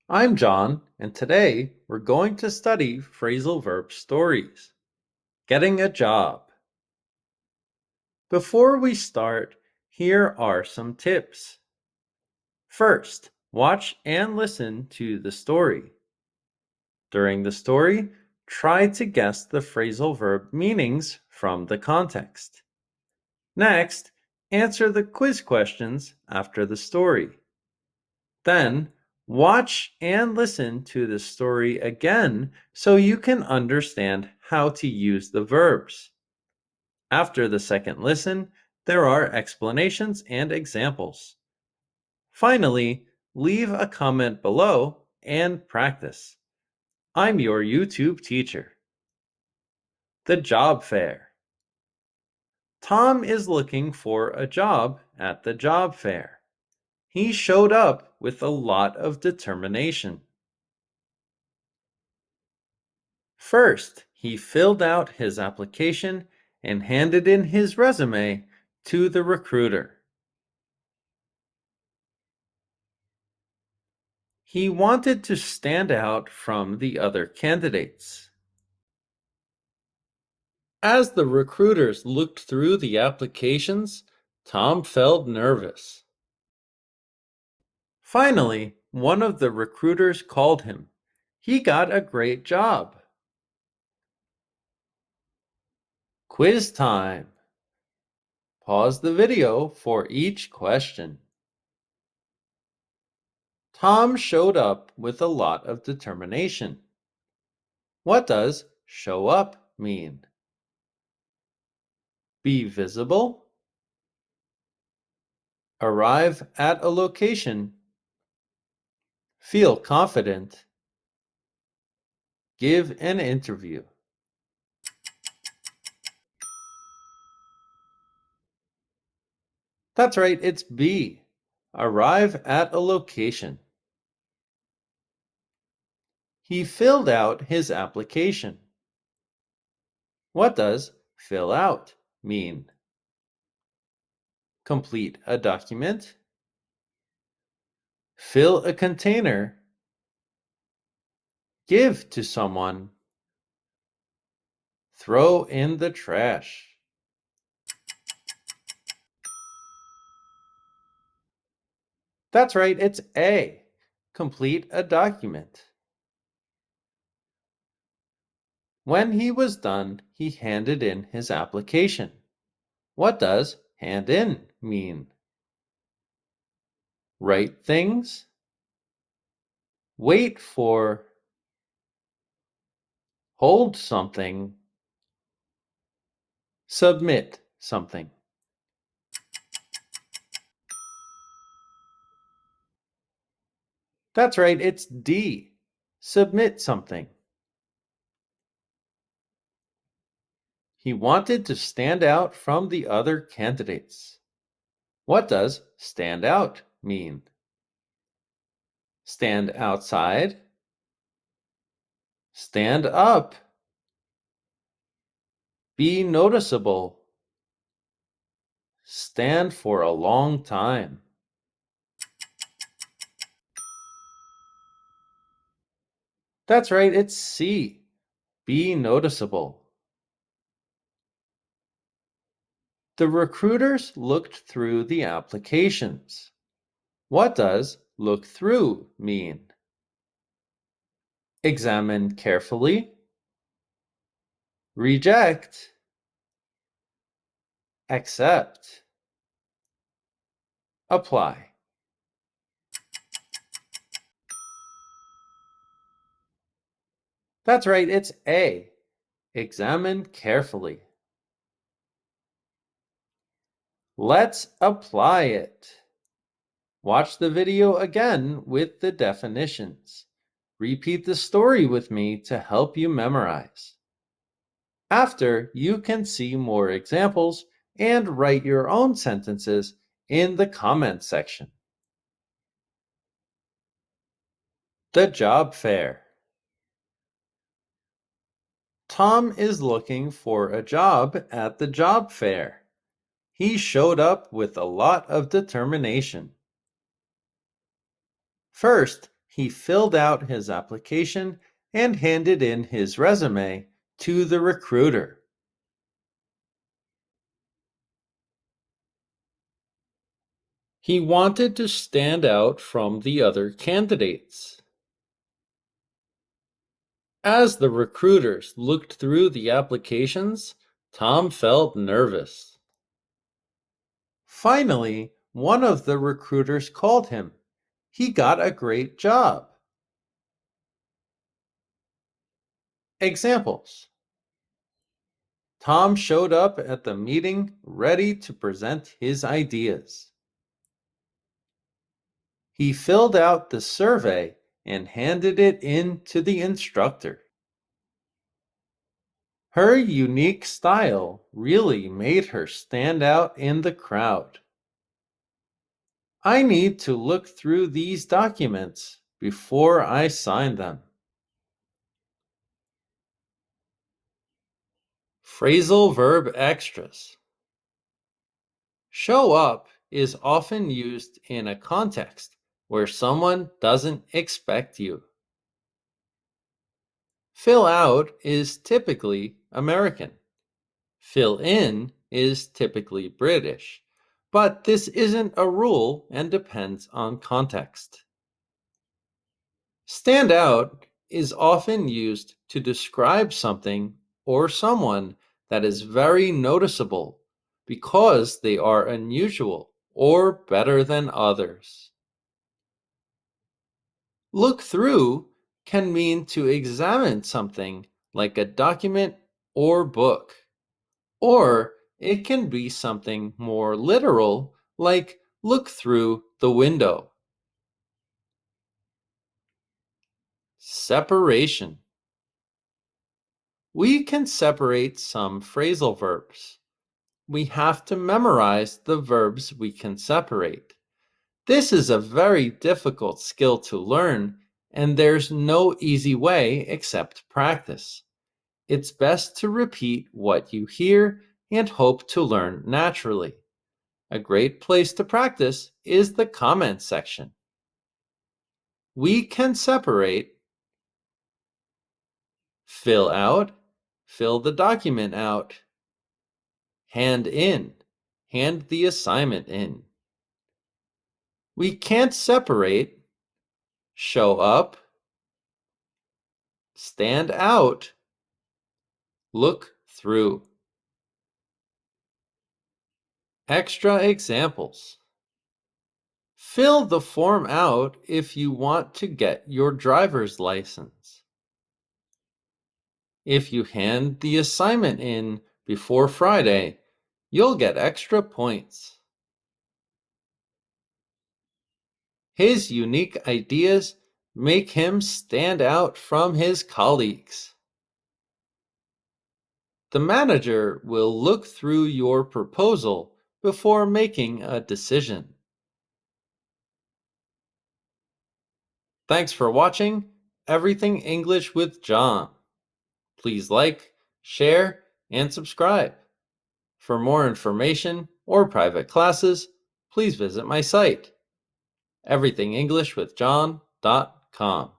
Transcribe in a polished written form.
I'm John, and today we're going to study phrasal verb stories. Getting a job. Before we start, here are some tips. First, watch and listen to the story. During the story, try to guess the phrasal verb meanings from the context. Next, answer the quiz questions after the story. Then, watch and listen to the story again so you can understand how to use the verbs. After the second listen, there are explanations and examples. Finally, leave a comment below and practice. I'm your YouTube teacher. The job fair. Tom is looking for a job at the job fair. He showed up with a lot of determination. First, he filled out his application and handed in his resume to the recruiter. He wanted to stand out from the other candidates. As the recruiters looked through the applications, Tom felt nervous. Finally, one of the recruiters called him. He got a great job. Quiz time. Pause the video for each question. Tom showed up with a lot of determination. What does show up mean? Be visible. Arrive at a location. Feel confident. Give an interview. That's right, it's B. Arrive at a location. He filled out his application. What does fill out mean? Complete a document. Fill a container. Give to someone. Throw in the trash. That's right, it's A. Complete a document. When he was done, he handed in his application. What does hand in mean? Write things. Wait for. Hold something. Submit something. That's right, it's D. Submit something. He wanted to stand out from the other candidates. What does stand out mean? Stand outside. Stand up. Be noticeable. Stand for a long time. That's right, it's C. Be noticeable. The recruiters looked through the applications. What does look through mean? Examine carefully. Reject. Accept. Apply. That's right, it's A. Examine carefully. Let's apply it. Watch the video again with the definitions. Repeat the story with me to help you memorize. After, you can see more examples and write your own sentences in the comment section. The job fair. Tom is looking for a job at the job fair. He showed up with a lot of determination. First, He filled out his application and handed in his resume to the recruiter. He wanted to stand out from the other candidates. As the recruiters looked through the applications, Tom felt nervous. Finally, one of the recruiters called him. He got a great job. Examples: Tom showed up at the meeting ready to present his ideas. He filled out the survey and handed it in to the instructor. Her unique style really made her stand out in the crowd. I need to look through these documents before I sign them. Phrasal verb extras. Show up is often used in a context where someone doesn't expect you. Fill out is typically American. Fill in is typically British, but this isn't a rule and depends on context. Stand out is often used to describe something or someone that is very noticeable because they are unusual or better than others. Look through can mean to examine something like a document or book, or it can be something more literal like look through the window. Separation. We can separate some phrasal verbs. We have to memorize the verbs we can separate. This is a very difficult skill to learn, and there's no easy way except practice. It's best to repeat what you hear and hope to learn naturally. A great place to practice is the comment section. We can separate fill out, fill the document out, hand in, hand the assignment in. We can't separate show up, stand out, look through. Extra examples. Fill the form out if you want to get your driver's license. If you hand the assignment in before Friday, you'll get extra points. His unique ideas make him stand out from his colleagues. The manager will look through your proposal before making a decision. Thanks for watching Everything English with John. Please like, share, and subscribe. For more information or private classes, please visit my site, everythingenglishwithjohn.com.